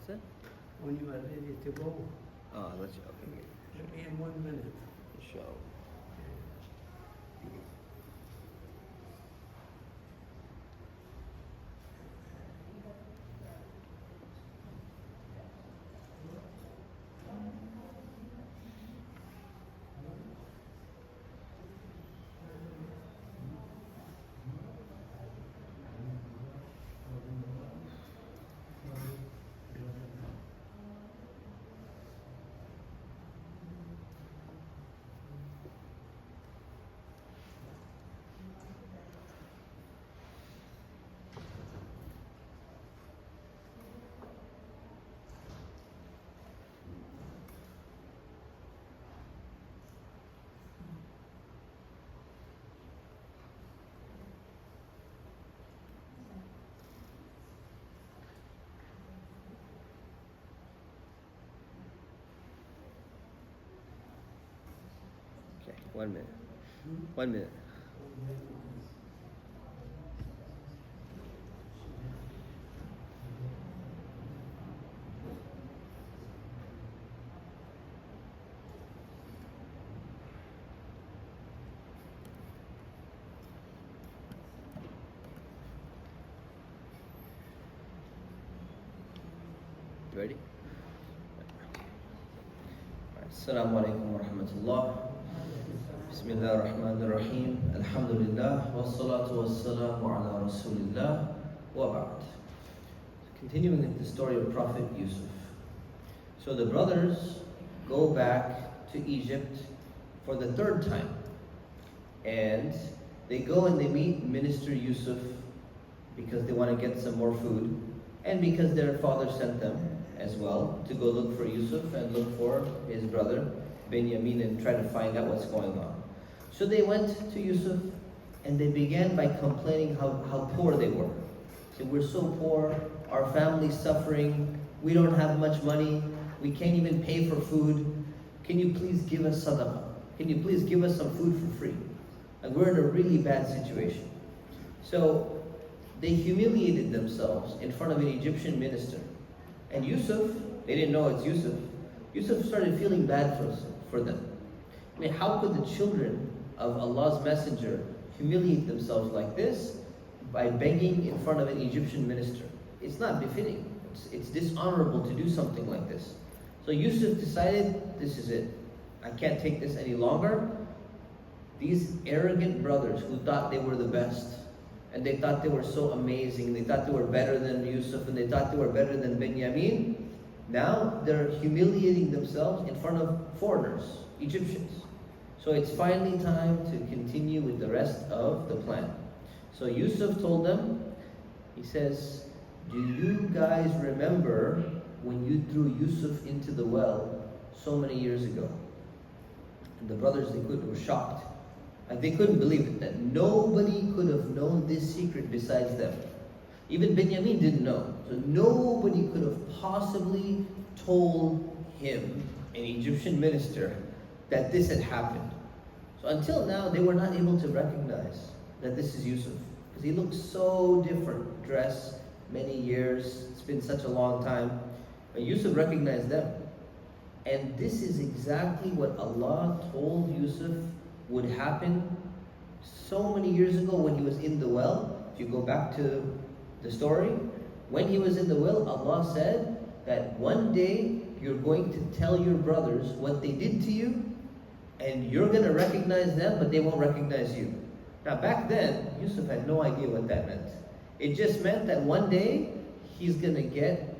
that? When you are ready to go, Oh, let's okay. it'll be in 1 minute. Show. Okay, 1 minute. 1 minute. You ready? Assalamu alaikum wa rahmatullah. Bismillah ar-Rahman ar-Rahim. Alhamdulillah. Wassalatu wassalamu ala Rasulillah. Wa ba'd. Continuing with the story of Prophet Yusuf. So the brothers go back to Egypt for the third time. And they go and they meet Minister Yusuf because they want to get some more food. And because their father sent them as well to go look for Yusuf and look for his brother Benjamin and try to find out what's going on. So they went to Yusuf and they began by complaining how poor they were. They said, we're so poor, our family's suffering, we don't have much money, we can't even pay for food. Can you please give us sadaqah? Can you please give us some food for free? And we're in a really bad situation. So they humiliated themselves in front of an Egyptian minister. And Yusuf, they didn't know it's Yusuf. Yusuf started feeling bad for them. I mean, how could the children of Allah's messenger humiliate themselves like this by begging in front of an Egyptian minister? It's not befitting. It's dishonorable to do something like this. So Yusuf decided, this is it. I can't take this any longer. These arrogant brothers who thought they were the best, and they thought they were so amazing, they thought they were better than Yusuf, and they thought they were better than Benjamin, now they're humiliating themselves in front of foreigners, Egyptians. So it's finally time to continue with the rest of the plan. So Yusuf told them, he says, do you guys remember when you threw Yusuf into the well so many years ago? And the brothers, they were shocked. And they couldn't believe it, that nobody could have known this secret besides them. Even Benjamin didn't know. So nobody could have possibly told him, an Egyptian minister, that this had happened. So until now, they were not able to recognize that this is Yusuf. Because he looks so different, dressed many years, it's been such a long time. But Yusuf recognized them. And this is exactly what Allah told Yusuf would happen so many years ago when he was in the well. If you go back to the story, when he was in the well, Allah said that one day you're going to tell your brothers what they did to you, and you're going to recognize them, but they won't recognize you. Now back then, Yusuf had no idea what that meant. It just meant that one day he's going to get,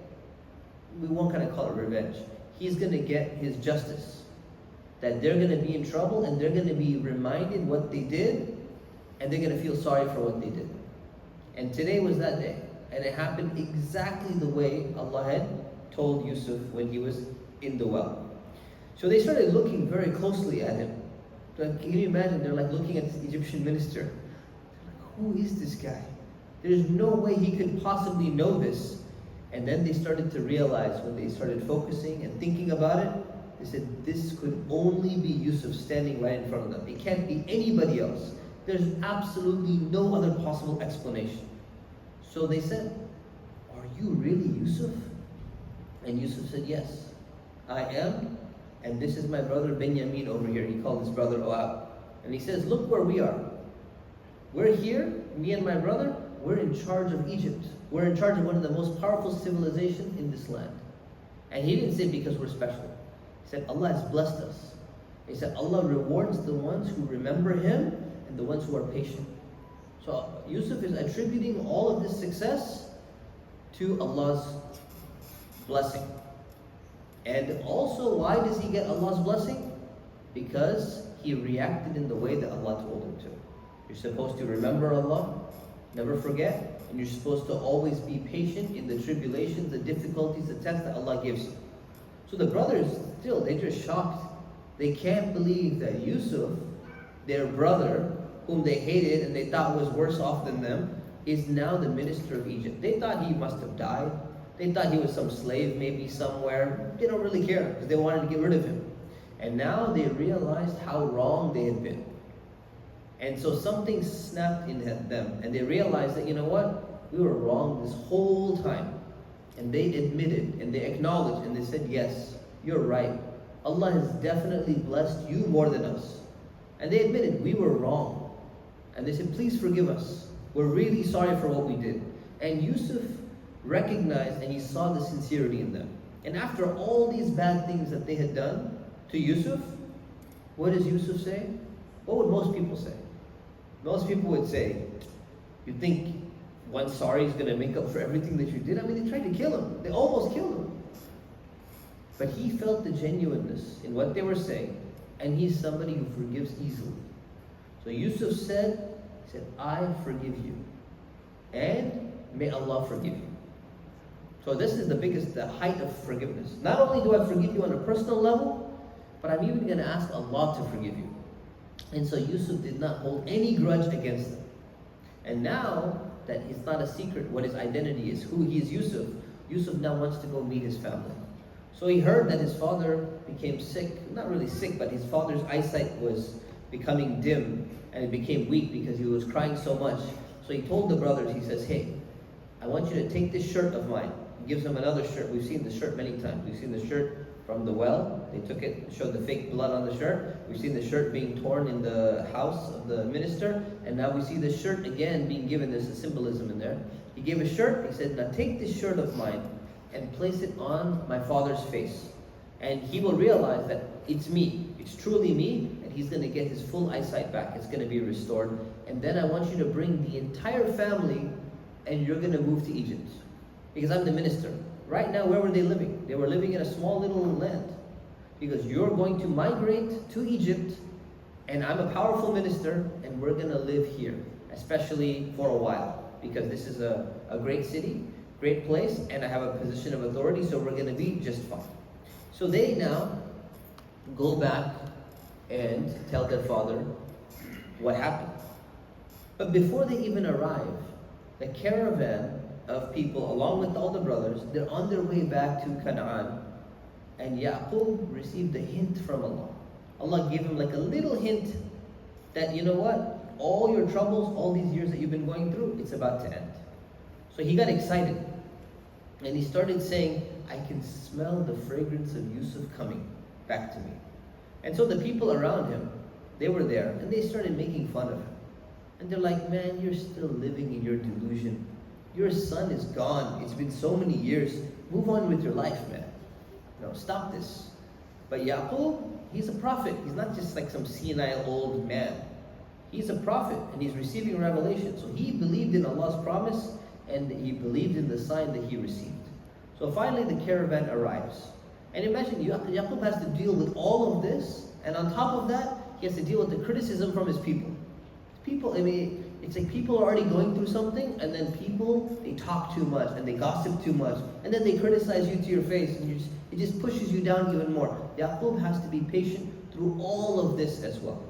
we won't kind of call it revenge, he's going to get his justice. That they're going to be in trouble and they're going to be reminded what they did, and they're going to feel sorry for what they did. And today was that day. And it happened exactly the way Allah had told Yusuf when he was in the well. So they started looking very closely at him. Like, can you imagine? They're like looking at this Egyptian minister. They're like, who is this guy? There's no way he could possibly know this. And then they started to realize, when they started focusing and thinking about it, they said, this could only be Yusuf standing right in front of them. It can't be anybody else. There's absolutely no other possible explanation. So they said, are you really Yusuf? And Yusuf said, yes, I am. And this is my brother Benjamin over here. He called his brother Oab. And he says, look where we are. We're here, me and my brother, we're in charge of Egypt. We're in charge of one of the most powerful civilizations in this land. And he didn't say because we're special. He said, Allah has blessed us. He said, Allah rewards the ones who remember Him and the ones who are patient. So Yusuf is attributing all of this success to Allah's blessing. And also, why does he get Allah's blessing? Because he reacted in the way that Allah told him to. You're supposed to remember Allah, never forget, and you're supposed to always be patient in the tribulations, the difficulties, the tests that Allah gives you. So the brothers, still, they're just shocked. They can't believe that Yusuf, their brother, whom they hated and they thought was worse off than them, is now the minister of Egypt. They thought he must have died. They thought he was some slave maybe somewhere. They don't really care because they wanted to get rid of him. And now they realized how wrong they had been. And so something snapped in them and they realized that, you know what? We were wrong this whole time. And they admitted and they acknowledged and they said, yes, you're right. Allah has definitely blessed you more than us. And they admitted, we were wrong. And they said, please forgive us. We're really sorry for what we did. And Yusuf recognized and he saw the sincerity in them. And after all these bad things that they had done to Yusuf, what does Yusuf say? What would most people say? Most people would say, you think one sorry is going to make up for everything that you did? I mean, they tried to kill him. They almost killed him. But he felt the genuineness in what they were saying, and he's somebody who forgives easily. So Yusuf said, I forgive you, and may Allah forgive you. So this is the height of forgiveness. Not only do I forgive you on a personal level, but I'm even going to ask Allah to forgive you. And so Yusuf did not hold any grudge against them. And now that it's not a secret what his identity is, who he is, Yusuf now wants to go meet his family. So he heard that his father became sick, not really sick, but his father's eyesight was becoming dim and it became weak because he was crying so much. So he told the brothers, he says, hey, I want you to take this shirt of mine. He gives them another shirt. We've seen the shirt many times. We've seen the shirt from the well. They took it, showed the fake blood on the shirt. We've seen the shirt being torn in the house of the minister. And now we see the shirt again being given. There's a symbolism in there. He gave a shirt. He said, now take this shirt of mine and place it on my father's face. And he will realize that it's me. It's truly me. And he's going to get his full eyesight back. It's going to be restored. And then I want you to bring the entire family and you're going to move to Egypt. Because I'm the minister. Right now, where were they living? They were living in a small little land. Because you're going to migrate to Egypt, and I'm a powerful minister, and we're going to live here, especially for a while. Because this is a great city, great place, and I have a position of authority, so we're going to be just fine. So they now go back and tell their father what happened. But before they even arrive, the caravan of people, along with all the brothers, they're on their way back to Canaan. And Yaqub received a hint from Allah. Allah gave him like a little hint that, you know what? All your troubles, all these years that you've been going through, it's about to end. So he got excited. And he started saying, I can smell the fragrance of Yusuf coming back to me. And so the people around him, they were there, and they started making fun of him. And they're like, man, you're still living in your delusion. Your son is gone. It's been so many years. Move on with your life, man. No, stop this. But Yaqub, he's a prophet. He's not just like some senile old man. He's a prophet, and he's receiving revelation. So he believed in Allah's promise, and he believed in the sign that he received. So finally the caravan arrives. And imagine, Yaqub has to deal with all of this, and on top of that, he has to deal with the criticism from his people. People, I mean, it's like people are already going through something, and then people, they talk too much, and they gossip too much, and then they criticize you to your face, and it just pushes you down even more. Yaqub has to be patient through all of this as well.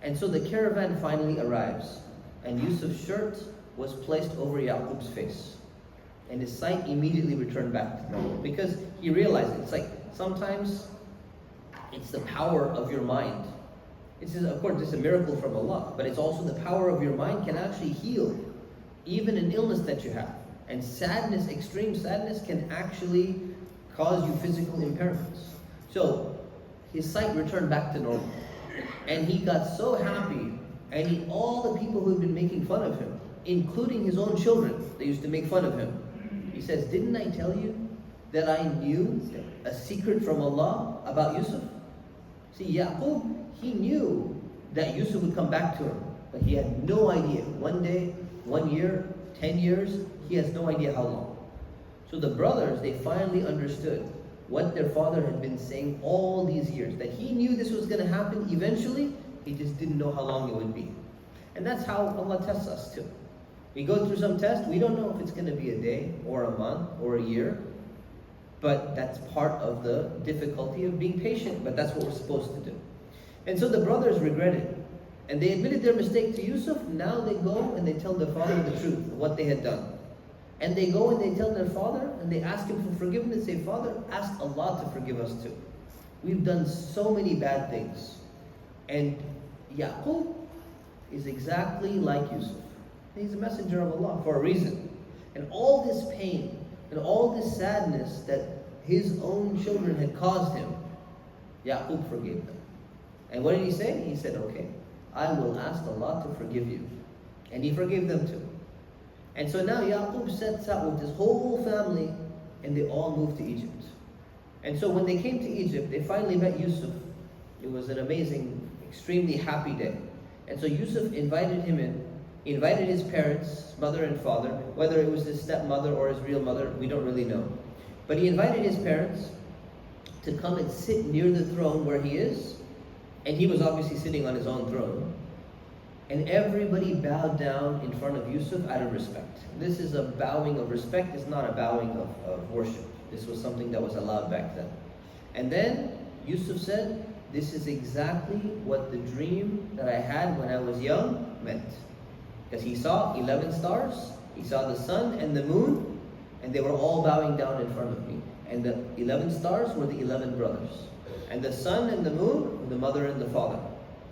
And so the caravan finally arrives, and Yusuf's shirt was placed over Yaqub's face. And his sight immediately returned back to normal, because he realized it's like sometimes it's the power of your mind. It's of course just a miracle from Allah, but it's also the power of your mind can actually heal even an illness that you have. And sadness, extreme sadness, can actually cause you physical impairments. So his sight returned back to normal. And he got so happy, and all the people who had been making fun of him, including his own children, they used to make fun of him. He says, didn't I tell you that I knew a secret from Allah about Yusuf? See, Yaqub, he knew that Yusuf would come back to him, but he had no idea. One day, 1 year, 10 years, he has no idea how long. So the brothers, they finally understood what their father had been saying all these years, that he knew this was going to happen eventually, he just didn't know how long it would be. And that's how Allah tests us too. We go through some test, we don't know if it's going to be a day, or a month, or a year, but that's part of the difficulty of being patient, but that's what we're supposed to do. And so the brothers regretted, and they admitted their mistake to Yusuf. Now they go and they tell their father the truth of what they had done. And they go and they tell their father, and they ask him for forgiveness. They say, Father, ask Allah to forgive us too. We've done so many bad things. And Yaqub is exactly like Yusuf. He's a messenger of Allah for a reason. And all this pain and all this sadness that his own children had caused him, Yaqub forgave them. And what did he say? He said, okay, I will ask Allah to forgive you. And he forgave them too. And so now Yaqub sets out with his whole family, and they all moved to Egypt. And so when they came to Egypt, they finally met Yusuf. It was an amazing, extremely happy day. And so Yusuf invited him in. He invited his parents, mother and father. Whether it was his stepmother or his real mother, we don't really know. But he invited his parents to come and sit near the throne where he is. And he was obviously sitting on his own throne. And everybody bowed down in front of Yusuf out of respect. This is a bowing of respect. It's not a bowing of worship. This was something that was allowed back then. And then Yusuf said, this is exactly what the dream that I had when I was young meant. Because he saw 11 stars, he saw the sun and the moon, and they were all bowing down in front of me. And the 11 stars were the 11 brothers. And the sun and the moon were the mother and the father.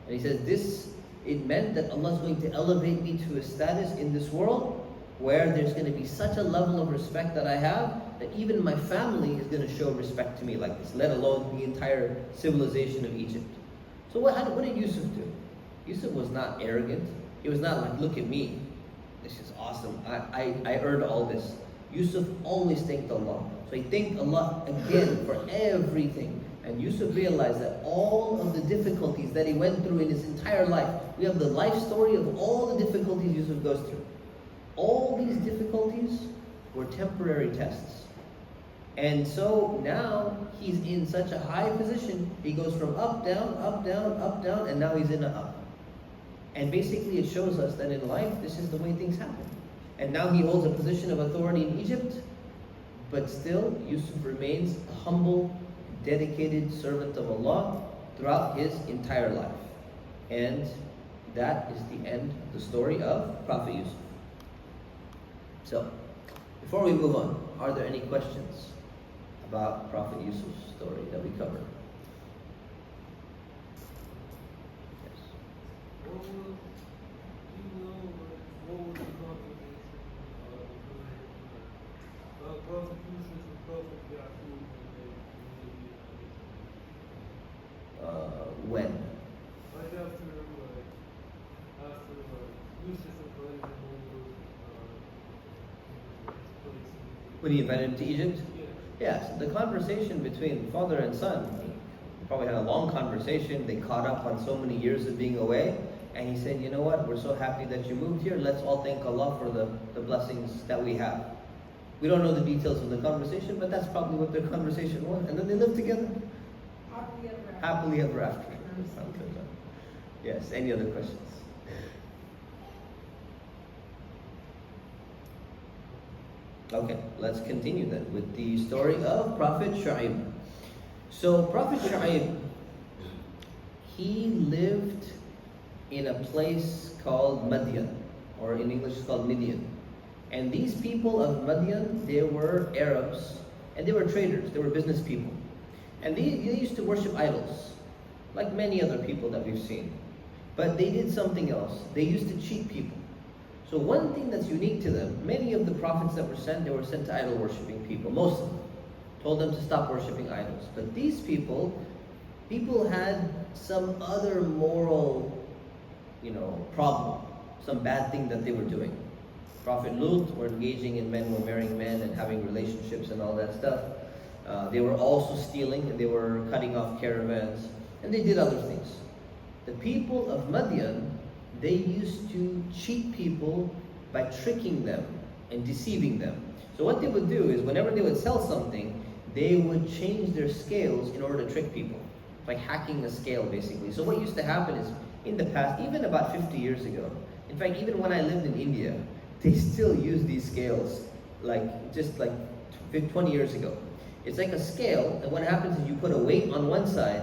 And he says, it meant that Allah is going to elevate me to a status in this world where there's going to be such a level of respect that I have, that even my family is going to show respect to me like this, let alone the entire civilization of Egypt. So what did Yusuf do? Yusuf was not arrogant. He was not like, look at me, this is awesome, I earned all this. Yusuf always thanked Allah. So he thanked Allah again for everything. And Yusuf realized that all of the difficulties that he went through in his entire life, we have the life story of all the difficulties Yusuf goes through. All these difficulties were temporary tests. And so now he's in such a high position, he goes from up, down, up, down, up, down, and now he's in an up. And basically it shows us that in life, this is the way things happen. And now he holds a position of authority in Egypt, but still Yusuf remains a humble, dedicated servant of Allah throughout his entire life. And that is the end of the story of Prophet Yusuf. So, before we move on, are there any questions about Prophet Yusuf's story that we covered? Yes. What was the confirmation of Prophet Yusuf and Prophet Yaqub When? right after Yusuf invited him over his place? When he invited him to Egypt? Yeah. Yes, the conversation between father and son, they probably had a long conversation. They caught up on so many years of being away. And he said, you know what, we're so happy that you moved here. Let's all thank Allah for the blessings that we have. We don't know the details of the conversation, but that's probably what their conversation was. And then they lived together. Happily ever after. Yes, any other questions? Okay, let's continue then with the story of Prophet Shu'ayb. So Prophet Shu'ayb, he lived in a place called Madian, or in English it's called Midian. And these people of Madian, they were Arabs, and they were traders, they were business people. And they used to worship idols, like many other people that we've seen. But they did something else. They used to cheat people. So one thing that's unique to them, many of the prophets that were sent, they were sent to idol worshipping people, most of them. told them to stop worshipping idols. But these people had some other moral, problem, some bad thing that they were doing. Prophet Lut were engaging in men, were marrying men and having relationships and all that stuff. They were also stealing, and they were cutting off caravans, and they did other things. The people of Madian, they used to cheat people by tricking them and deceiving them. So what they would do is whenever they would sell something, they would change their scales in order to trick people. Like hacking a scale, basically. So what used to happen is, in the past, even about 50 years ago, in fact, even when I lived in India, they still use these scales, just like 20 years ago. It's like a scale, and what happens is you put a weight on one side,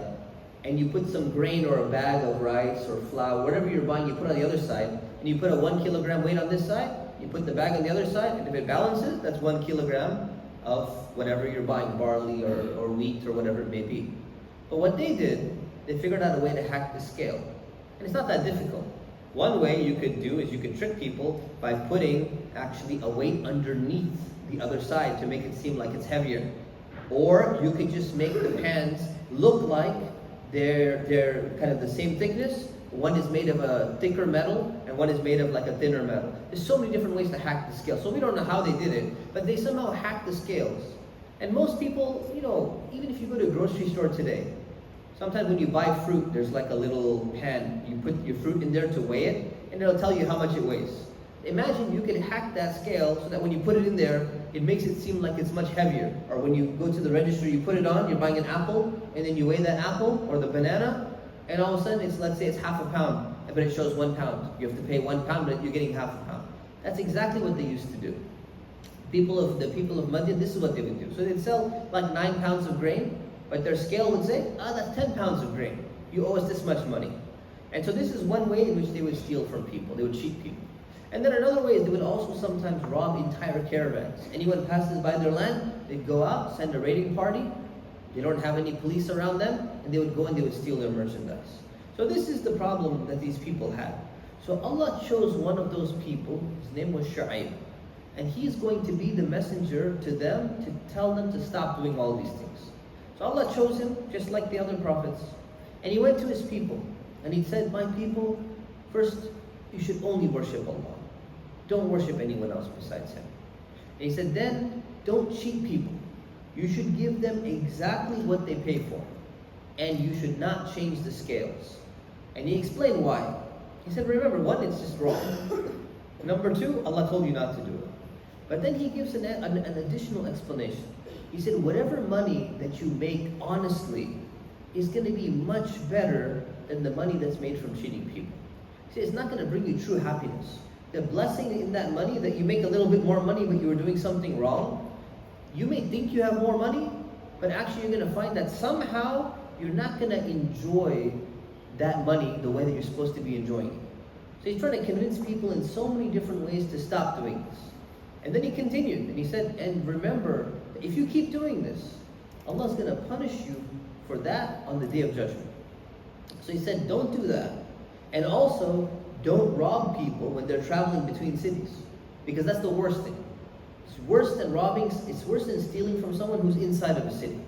and you put some grain or a bag of rice or flour, whatever you're buying, you put on the other side, and you put a 1 kilogram weight on this side, you put the bag on the other side, and if it balances, that's 1 kilogram of whatever you're buying, barley or wheat or whatever it may be. But what they did, they figured out a way to hack the scale. And it's not that difficult. One way you could do is you could trick people by putting actually a weight underneath the other side to make it seem like it's heavier. Or you could just make the pans look like they're kind of the same thickness. One is made of a thicker metal and one is made of like a thinner metal. There's so many different ways to hack the scale. So we don't know how they did it, but they somehow hacked the scales. And most people, even if you go to a grocery store today, sometimes when you buy fruit, there's like a little pan. You put your fruit in there to weigh it, and it'll tell you how much it weighs. Imagine you could hack that scale so that when you put it in there, it makes it seem like it's much heavier. Or when you go to the register, you put it on, you're buying an apple, and then you weigh that apple or the banana, and all of a sudden, let's say it's half a pound, but it shows 1 pound. You have to pay 1 pound, but you're getting half a pound. That's exactly what they used to do. The people of Madian, this is what they would do. So they'd sell like 9 pounds of grain, but their scale would say, that's 10 pounds of grain. You owe us this much money. And so this is one way in which they would steal from people. They would cheat people. And then another way is they would also sometimes rob entire caravans. Anyone passes by their land, they'd go out, send a raiding party. They don't have any police around them, and they would go and they would steal their merchandise. So this is the problem that these people had. So Allah chose one of those people, his name was Shu'ayb. And he's going to be the messenger to them to tell them to stop doing all these things. So Allah chose him just like the other prophets. And he went to his people and he said, my people, first you should only worship Allah. Don't worship anyone else besides him. And he said, then don't cheat people. You should give them exactly what they pay for. And you should not change the scales. And he explained why. He said, remember, one, it's just wrong. Number two, Allah told you not to do it. But then he gives an additional explanation. He said, whatever money that you make honestly is going to be much better than the money that's made from cheating people. He said, it's not going to bring you true happiness. The blessing in that money, that you make a little bit more money but you were doing something wrong, you may think you have more money, but actually you're going to find that somehow you're not going to enjoy that money the way that you're supposed to be enjoying it. So he's trying to convince people in so many different ways to stop doing this. And then he continued, and he said, and remember, if you keep doing this, Allah's going to punish you for that on the Day of Judgment. So he said, don't do that. And also, don't rob people when they're traveling between cities, because that's the worst thing. It's worse than robbing, it's worse than stealing from someone who's inside of a city.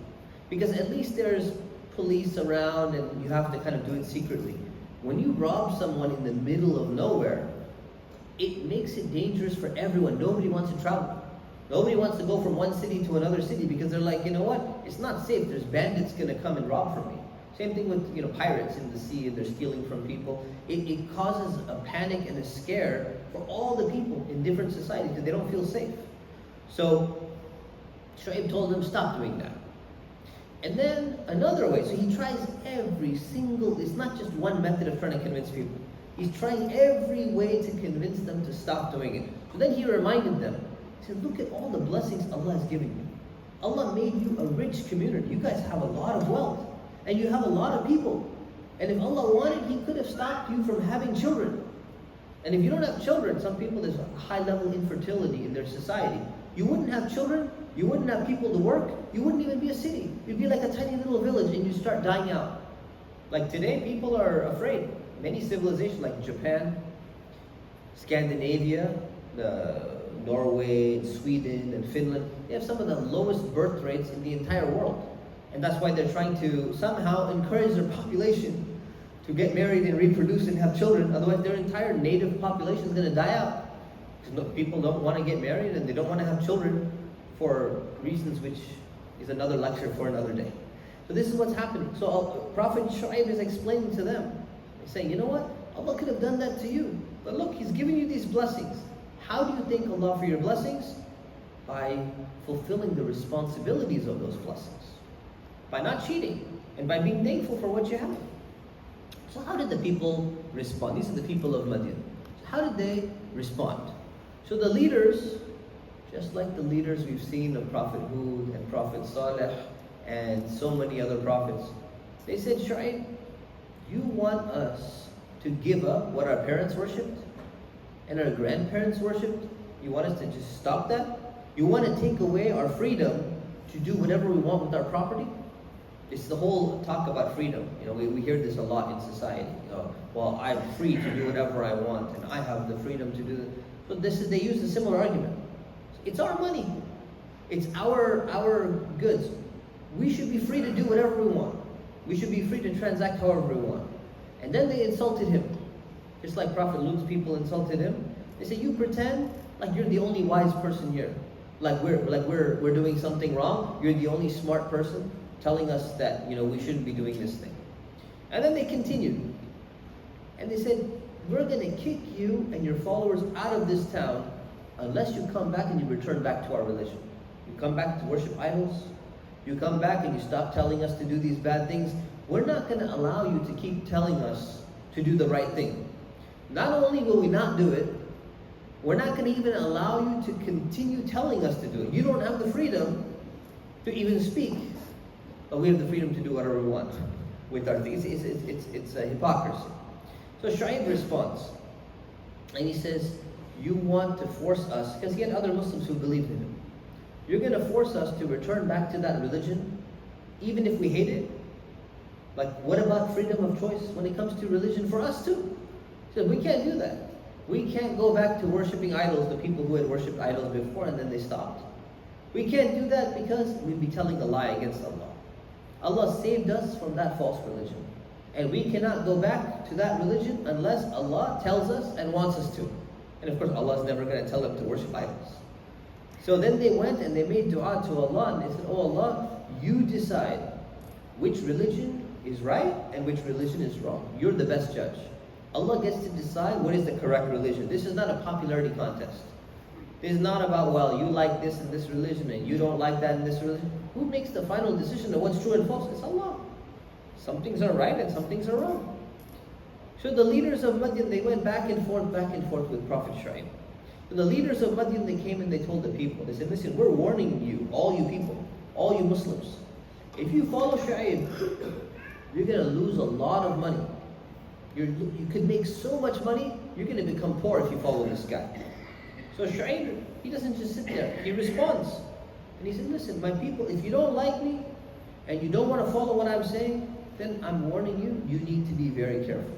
Because at least there's police around and you have to kind of do it secretly. When you rob someone in the middle of nowhere, it makes it dangerous for everyone. Nobody wants to travel. Nobody wants to go from one city to another city because they're like, you know what? It's not safe. There's bandits going to come and rob from me. Same thing with pirates in the sea, and they're stealing from people. It causes a panic and a scare for all the people in different societies because they don't feel safe. So Shu'ayb told them, stop doing that. And then another way, so he tries every single, it's not just one method of trying to convince people. He's trying every way to convince them to stop doing it. So then he reminded them, he said, look at all the blessings Allah has given you. Allah made you a rich community. You guys have a lot of wealth. And you have a lot of people. And if Allah wanted, He could have stopped you from having children. And if you don't have children, some people, there's a high level infertility in their society. You wouldn't have children, you wouldn't have people to work, you wouldn't even be a city. You'd be like a tiny little village and you start dying out. Like today, people are afraid. Many civilizations like Japan, Scandinavia, Norway, Sweden, and Finland, they have some of the lowest birth rates in the entire world. And that's why they're trying to somehow encourage their population to get married and reproduce and have children. Otherwise, their entire native population is going to die out. Because people don't want to get married and they don't want to have children for reasons which is another lecture for another day. So this is what's happening. So Prophet Shu'ayb is explaining to them. He's saying, you know what? Allah could have done that to you. But look, He's giving you these blessings. How do you thank Allah for your blessings? By fulfilling the responsibilities of those blessings. By not cheating. And by being thankful for what you have. So how did the people respond? These are the people of Madian. So how did they respond? So the leaders, just like the leaders we've seen of Prophet Hud and Prophet Saleh and so many other prophets, they said, Shu'ayb, you want us to give up what our parents worshipped and our grandparents worshipped? You want us to just stop that? You want to take away our freedom to do whatever we want with our property? It's the whole talk about freedom. We hear this a lot in society. Well, I'm free to do whatever I want, and I have the freedom to do that. But they use a similar argument. It's our money. It's our goods. We should be free to do whatever we want. We should be free to transact however we want. And then they insulted him. Just like Prophet Lut's people insulted him. They say, you pretend like you're the only wise person here. Like we're doing something wrong. You're the only smart person telling us that, we shouldn't be doing this thing. And then they continued. And they said, we're going to kick you and your followers out of this town unless you come back and you return back to our religion. You come back to worship idols. You come back and you stop telling us to do these bad things. We're not going to allow you to keep telling us to do the right thing. Not only will we not do it, we're not going to even allow you to continue telling us to do it. You don't have the freedom to even speak. But we have the freedom to do whatever we want with our things. It's a hypocrisy. So Shu'ayb responds. And he says, you want to force us, because he had other Muslims who believed in him. You're going to force us to return back to that religion, even if we hate it? Like, what about freedom of choice when it comes to religion for us too? He said, we can't do that. We can't go back to worshiping idols, the people who had worshipped idols before and then they stopped. We can't do that because we'd be telling a lie against Allah. Allah saved us from that false religion. And we cannot go back to that religion unless Allah tells us and wants us to. And of course, Allah is never going to tell them to worship idols. So then they went and they made dua to Allah and they said, oh Allah, you decide which religion is right and which religion is wrong. You're the best judge. Allah gets to decide what is the correct religion. This is not a popularity contest. This is not about, well, you like this in this religion and you don't like that in this religion. Who makes the final decision of what's true and false? It's Allah. Some things are right and some things are wrong. So the leaders of Madian, they went back and forth with Prophet Shu'ayb. So the leaders of Madian, they came and they told the people, they said, listen, we're warning you, all you people, all you Muslims. If you follow Shu'ayb, you're going to lose a lot of money. You could make so much money, you're going to become poor if you follow this guy. So Shu'ayb, he doesn't just sit there, he responds. And he said, listen, my people, if you don't like me, and you don't want to follow what I'm saying, then I'm warning you, you need to be very careful.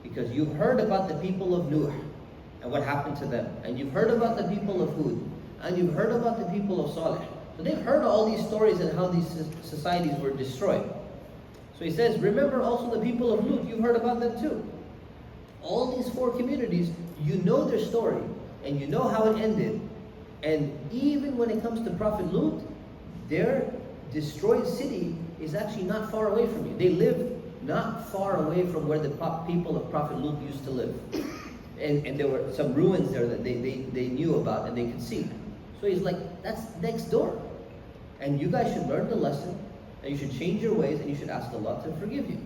Because you've heard about the people of Nuh, and what happened to them. And you've heard about the people of Hud, and you've heard about the people of Saleh. So they've heard all these stories and how these societies were destroyed. So he says, remember also the people of Lut, you've heard about them too. All these four communities, you know their story, and you know how it ended. And even when it comes to Prophet Lut, their destroyed city is actually not far away from you. They live not far away from where the people of Prophet Lut used to live. And there were some ruins there that they knew about and they could see. So he's like, that's next door. And you guys should learn the lesson, and you should change your ways, and you should ask Allah to forgive you.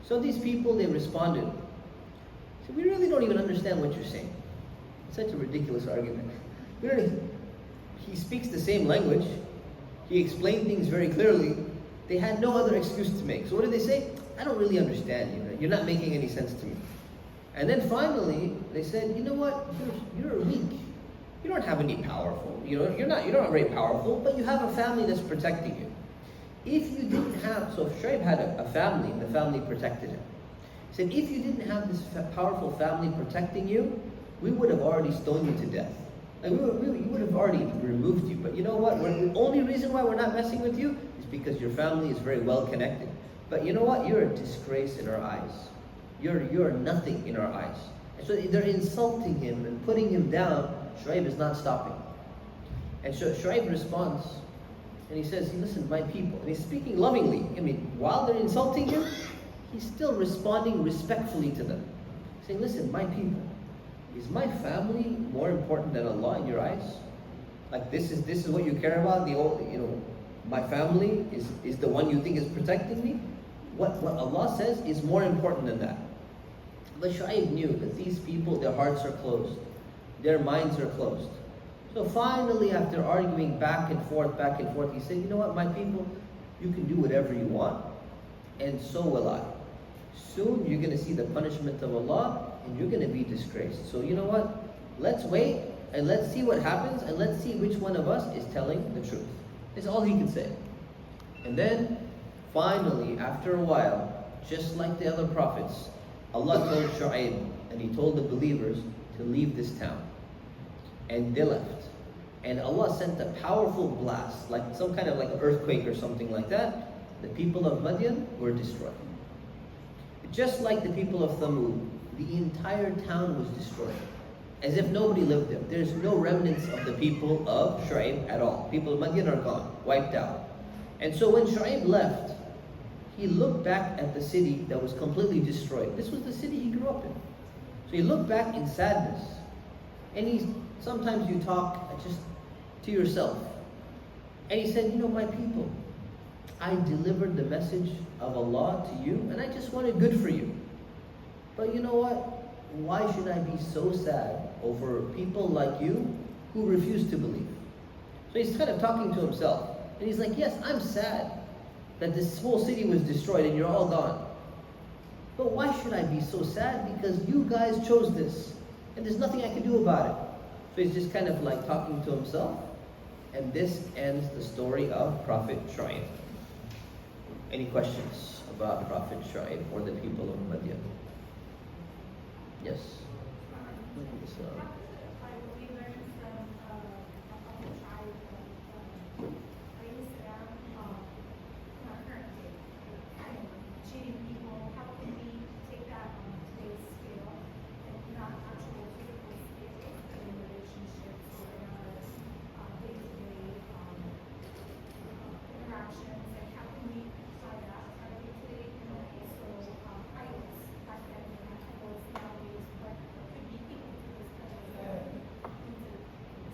So these people, they responded. So we really don't even understand what you're saying. It's such a ridiculous argument. He speaks the same language. He explained things very clearly. They had no other excuse to make. So what did they say? I don't really understand you. You're not making any sense to me. And then finally, they said, you know what? You're weak. You don't have any powerful. You're not very powerful, but you have a family that's protecting you. If you didn't have, so if Shu'ayb had a family, and the family protected him. He said, if you didn't have this powerful family protecting you, we would have already stoned you to death. Like we would have already removed you. But you know what? The only reason why we're not messing with you is because your family is very well connected. But you know what? You're a disgrace in our eyes. You're nothing in our eyes. And so they're insulting him and putting him down. Shu'ayb is not stopping. And so Shu'ayb responds, and he says, listen, my people. And he's speaking lovingly. I mean, while they're insulting him, he's still responding respectfully to them. Saying, listen, my people, is my family more important than Allah in your eyes? Like this is what you care about? My family is the one you think is protecting me? What Allah says is more important than that. But Shu'ayb knew that these people, their hearts are closed. Their minds are closed. So finally, after arguing back and forth, he said, you know what, my people, you can do whatever you want, and so will I. Soon you're going to see the punishment of Allah, and you're going to be disgraced. So you know what, let's wait, and let's see what happens, and let's see which one of us is telling the truth. That's all he could say. And then, finally, after a while, just like the other prophets, Allah told Shu'ayb, and He told the believers to leave this town. And they left. And Allah sent a powerful blast, like some kind of like earthquake or something like that. The people of Madian were destroyed. Just like the people of Thamud, the entire town was destroyed. As if nobody lived there. There's no remnants of the people of Shu'ayb at all. People of Madian are gone, wiped out. And so when Shu'ayb left, he looked back at the city that was completely destroyed. This was the city he grew up in. So he looked back in sadness. And sometimes you talk just to yourself. And he said, you know, my people, I delivered the message of Allah to you, and I just wanted good for you. But you know what? Why should I be so sad over people like you who refuse to believe? So he's kind of talking to himself. And he's like, yes, I'm sad that this whole city was destroyed and you're all gone. But why should I be so sad? Because you guys chose this, and there's nothing I can do about it. So he's just kind of like talking to himself. And this ends the story of Prophet Shu'ayb. Any questions about Prophet Shu'ayb or the people of Madian? Yes?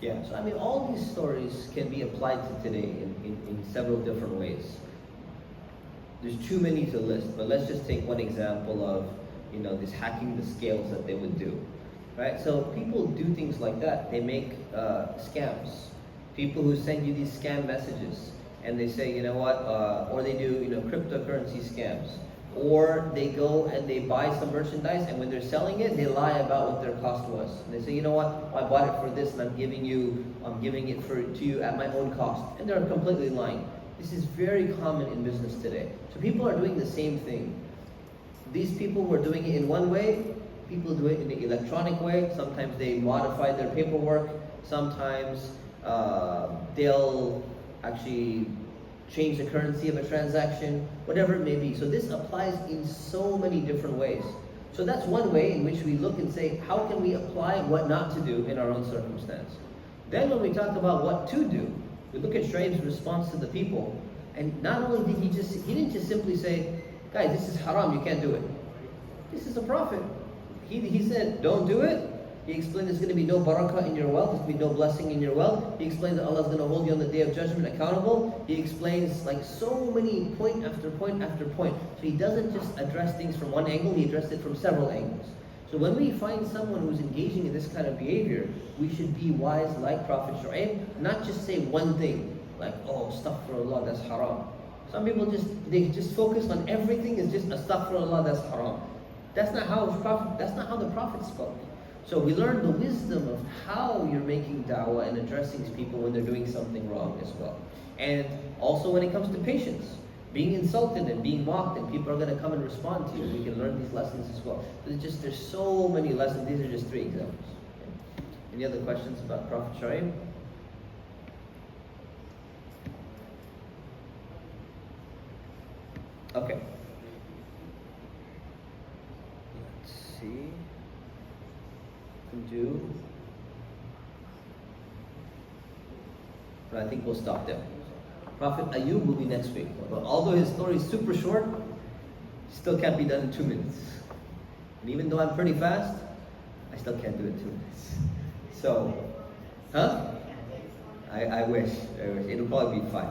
Yeah, so I mean, all these stories can be applied to today in several different ways. There's too many to list, but let's just take one example of, this hacking the scales that they would do, right? So people do things like that. They make scams. People who send you these scam messages, and they say, you know what, or they do, cryptocurrency scams. Or they go and they buy some merchandise, and when they're selling it, they lie about what their cost was. And they say, you know what, I bought it for this, and I'm giving it to you at my own cost. And they're completely lying. This is very common in business today. So people are doing the same thing. These people were doing it in one way. People do it in the electronic way. Sometimes they modify their paperwork. Sometimes they'll actually change the currency of a transaction, whatever it may be. So this applies in so many different ways. So that's one way in which we look and say, how can we apply what not to do in our own circumstance? Then when we talk about what to do, we look at Shu'ayb's response to the people, and not only did he didn't just simply say, guys, this is haram, you can't do it. This is a prophet. He said, don't do it. He explained there's going to be no barakah in your wealth, there's going to be no blessing in your wealth. He explains that Allah is going to hold you on the day of judgment accountable. He explains like so many point after point after point. So he doesn't just address things from one angle, he addressed it from several angles. So when we find someone who's engaging in this kind of behavior, we should be wise like Prophet Shu'ayb, not just say one thing, like, oh, astaghfirullah, that's haram. Some people just focus on everything is just astaghfirullah, that's haram. That's not how the Prophet spoke. So we learn the wisdom of how you're making da'wah and addressing people when they're doing something wrong as well. And also when it comes to patience, being insulted and being mocked, and people are going to come and respond to you. We can learn these lessons as well. There's so many lessons. These are just 3 examples. Any other questions about Prophet Shu'ayb? Okay. Let's see. Can do. But I think we'll stop there. Prophet Ayub will be next week. But although his story is super short, still can't be done in 2 minutes. And even though I'm pretty fast, I still can't do it in 2 minutes. So, I wish. It'll probably be 5.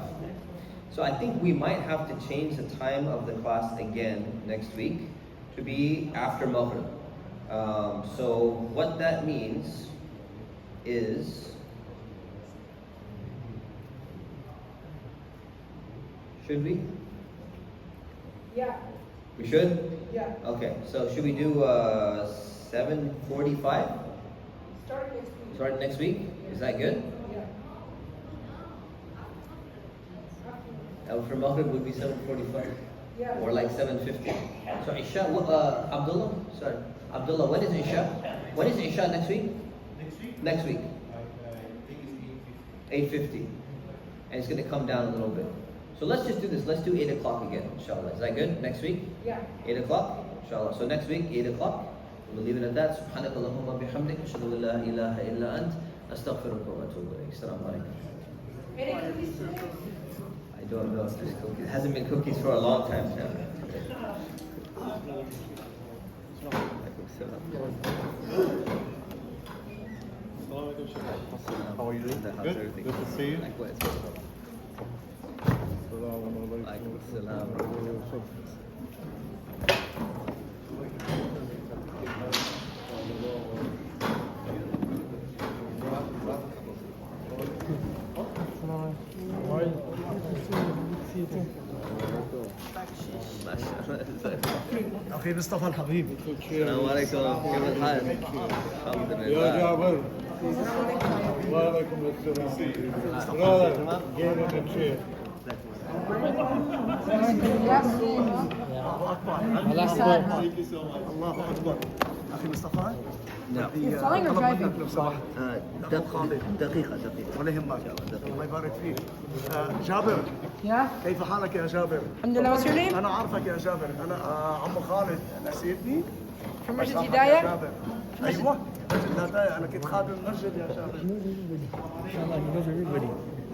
So I think we might have to change the time of the class again next week to be after Maghrib. So what that means is, should we? Yeah. We should? Yeah. Okay, so should we do 7:45? Start next week. Start next week? Is that good? Yeah. For Maghrib would be 7:45? Yeah. Or like 7:50. So Isha, Abdullah? Sorry. Abdullah, when is Isha? When is Isha next week? Next week? I think it's 8:50. And it's going to come down a little bit. So let's just do this. Let's do 8 o'clock again, inshallah. Is that good? Next week? Yeah. 8 o'clock? Inshallah. So next week, 8 o'clock. We'll leave it at that. سبحانك اللهم وبحمدك أشهد أن لا إله إلا أنت أستغفرك وأتوب إليك. السلام عليكم. Any cookies today? I don't know if there's cookies. It hasn't been cookies for a long time now. How are you doing? Good. Good to see you. Likewise. Alaikum assalam. أخي مصطفى الحبيب. السلام عليكم. كيف الحال؟ الحمد يا لله. جابر. وعليكم السلام. برادر كيفك يا شيخ؟ الله أكبر. أخي مصطفى. نعم. flying or driving? لو سمحت. دقيقة. ولا يهمك. الله يبارك فيك. جابر. Yeah. كيف حالك يا جابر؟ الحمد لله. What's your name? أنا عارفك يا جابر. أنا عمو خالد. نسيتني؟ From Masjid يا Hidayah? جابر. أيوه. مسجد هدايا. أنا كنت خادم المسجد يا جابر. Inshallah, he knows everybody.